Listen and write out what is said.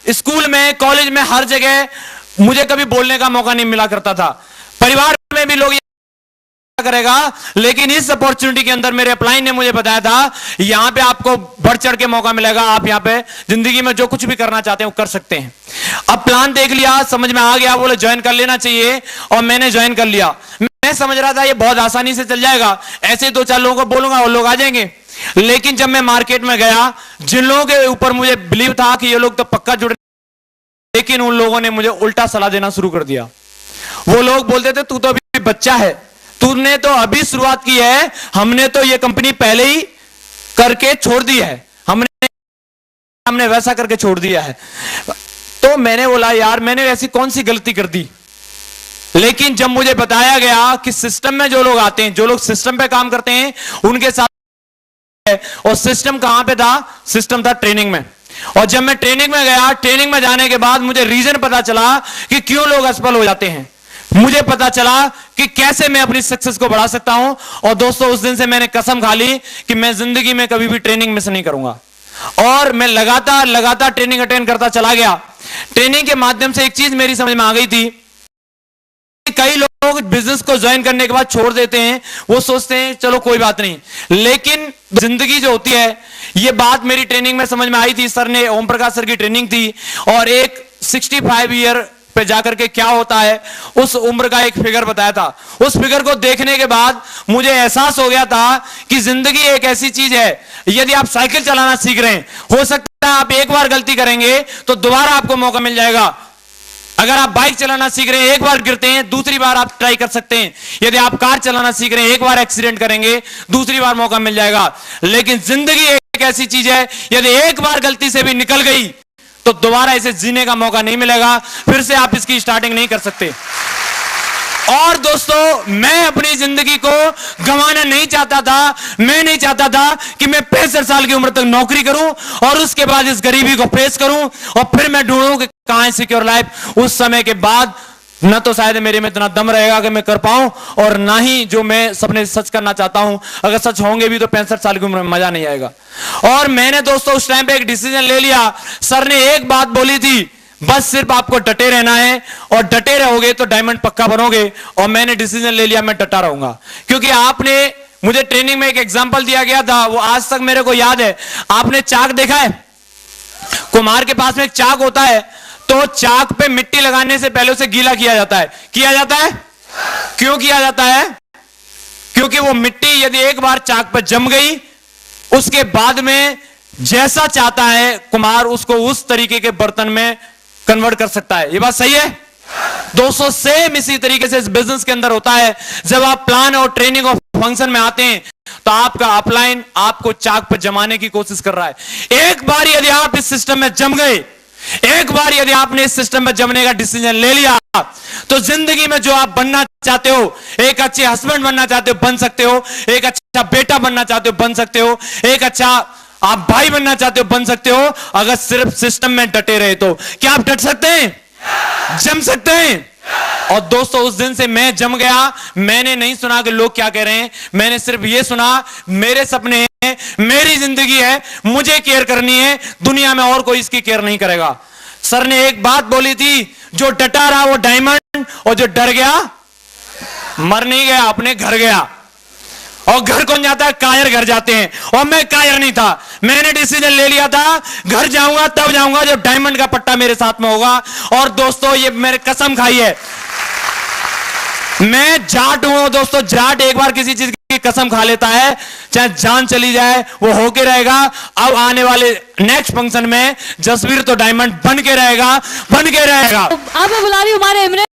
School में, college में, हर जगह मुझे कभी बोलने का मौका नहीं मिला करता था। परिवार में भी लोग करेगा, लेकिन इस अपॉर्चुनिटी के अंदर मेरे अपलाइन ने मुझे बताया था यहां पे आपको बढ़ चढ़ के मौका मिलेगा, आप यहां पे जिंदगी में जो कुछ भी करना चाहते हैं वो कर सकते हैं। अब प्लान देख लिया, समझ में आ गया, बोले ज्वाइन कर लेना चाहिए, और मैंने ज्वाइन कर लिया। मैं समझ रहा था ये बहुत आसानी से चल जाएगा, ऐसे 2-4 लोगों को बोलूंगा वो लोग आ जाएंगे। लेकिन जब मैं मार्केट में गया, जिन लोगों के ऊपर मुझे बिलीव था कि ये लोग तो पक्का जुड़े, लेकिन उन लोगों ने मुझे उल्टा सलाह देना शुरू कर दिया। वो लोग बोलते थे तू तो अभी बच्चा है, तूने तो अभी शुरुआत की है, हमने तो ये कंपनी पहले ही करके छोड़ दी है, हमने वैसा करके छोड़ दिया है। तो मैंने बोला यार मैंने ऐसी कौन सी गलती कर दी। लेकिन जब मुझे बताया गया कि सिस्टम में जो लोग आते हैं, जो लोग सिस्टम पे काम करते हैं उनके साथ, और सिस्टम कहां पे था, सिस्टम था ट्रेनिंग में। और जब मैं ट्रेनिंग में गया, ट्रेनिंग में जाने के बाद मुझे रीजन पता चला कि क्यों लोग असफल हो जाते हैं, मुझे पता चला कि कैसे मैं अपनी सक्सेस को बढ़ा सकता हूं। और दोस्तों उस दिन से मैंने कसम खा ली कि मैं जिंदगी में कभी भी ट्रेनिंग मिस नहीं करूंगा, और मैं लगातार ट्रेनिंग अटेंड करता चला गया। ट्रेनिंग के माध्यम से एक चीज मेरी समझ में आ गई थी, कई लोग बिजनेस को ज्वाइन करने के बाद छोड़ देते हैं, वो सोचते हैं चलो कोई बात नहीं, लेकिन जिंदगी जो होती है, ये बात मेरी ट्रेनिंग में समझ में आई थी। सर ने, ओम प्रकाश सर की ट्रेनिंग थी, और एक 65 ईयर पे जाकर के क्या होता है उस उम्र का एक फिगर बताया था। उस फिगर को देखने के बाद मुझे एहसास हो गया था कि जिंदगी एक ऐसी चीज है, यदि आप साइकिल चलाना सीख रहे हैं, हो सकता है आप एक बार गलती करेंगे तो दोबारा आपको मौका मिल जाएगा। अगर आप बाइक चलाना सीख रहे हैं, एक बार गिरते हैं, दूसरी बार आप ट्राई कर सकते हैं। यदि आप कार चलाना सीख रहे हैं, एक बार एक्सीडेंट करेंगे, दूसरी बार मौका मिल जाएगा। लेकिन जिंदगी एक ऐसी चीज है, यदि एक बार गलती से भी निकल गई तो दोबारा इसे जीने का मौका नहीं मिलेगा, फिर से आप इसकी स्टार्टिंग नहीं कर सकते। और दोस्तों मैं अपनी जिंदगी को गंवाना नहीं चाहता था। मैं नहीं चाहता था कि मैं 65 साल की उम्र तक नौकरी करूं और उसके बाद इस गरीबी को फेस करूं और फिर मैं ढूंढूं कि कहां है सिक्योर लाइफ। उस समय के बाद न तो शायद मेरे में इतना दम रहेगा कि मैं कर पाऊं, और ना ही जो मैं सपने सच करना चाहता हूं, अगर सच होंगे भी तो 65 साल की उम्र में मजा नहीं आएगा। और मैंने दोस्तों उस टाइम पे एक डिसीजन ले लिया। सर ने एक बात बोली थी, बस सिर्फ आपको डटे रहना है, और डटे रहोगे तो डायमंड पक्का बनोगे। और मैंने डिसीजन ले लिया, मैं डटा रहूंगा। क्योंकि आपने मुझे ट्रेनिंग में एक एग्जांपल दिया गया था, वो आज तक मेरे को याद है। आपने चाक देखा है, कुम्हार के पास में एक चाक होता है, तो चाक पे मिट्टी लगाने से पहले उसे गीला किया जाता है। किया जाता है? क्यों किया जाता है? क्योंकि वो मिट्टी यदि एक बार चाक पर जम गई, उसके बाद में जैसा चाहता है कुम्हार उसको उस तरीके के बर्तन में कन्वर्ट कर सकता है। ये बात सही है दोस्तों? सेम इसी तरीके से इस बिजनेस के अंदर होता है। जब आप प्लान और ट्रेनिंग और फंक्शन में आते हैं तो आपका अपलाइन आपको चाक पर जमाने की कोशिश कर रहा है। एक बार यदि आप इस सिस्टम में जम गए, एक बार यदि आपने इस सिस्टम में जमने का डिसीजन ले लिया, तो जिंदगी में जो आप बनना चाहते हो, एक अच्छे हस्बैंड बनना चाहते हो बन सकते हो, एक अच्छा बेटा बनना चाहते हो बन सकते हो, एक अच्छा आप भाई बनना चाहते हो बन सकते हो, अगर सिर्फ सिस्टम में डटे रहे तो। क्या आप डट सकते हैं? जम सकते हैं? और दोस्तों उस दिन से मैं जम गया। मैंने नहीं सुना कि लोग क्या कह रहे हैं, मैंने सिर्फ ये सुना मेरे सपने हैं, मेरी जिंदगी है, मुझे केयर करनी है, दुनिया में और कोई इसकी केयर नहीं करेगा। सर ने एक बात बोली थी, जो डटा रहा वो डायमंड, और जो डर गया मर नहीं गया, अपने घर गया। और घर कौन जाता है? कायर घर जाते हैं। और मैं कायर नहीं था, मैंने डिसीजन ले लिया था, घर जाऊंगा तब जाऊंगा जब डायमंड का पट्टा मेरे साथ में होगा। और दोस्तों ये मेरे कसम खाई है, मैं जाट हूं दोस्तों। जाट एक बार किसी चीज की कसम खा लेता है, चाहे जान चली जाए वो होके रहेगा। अब आने वाले नेक्स्ट फंक्शन में जसवीर तो डायमंड बन के रहेगा, बन के रहेगा। अब मैं बुला रही हूं हमारे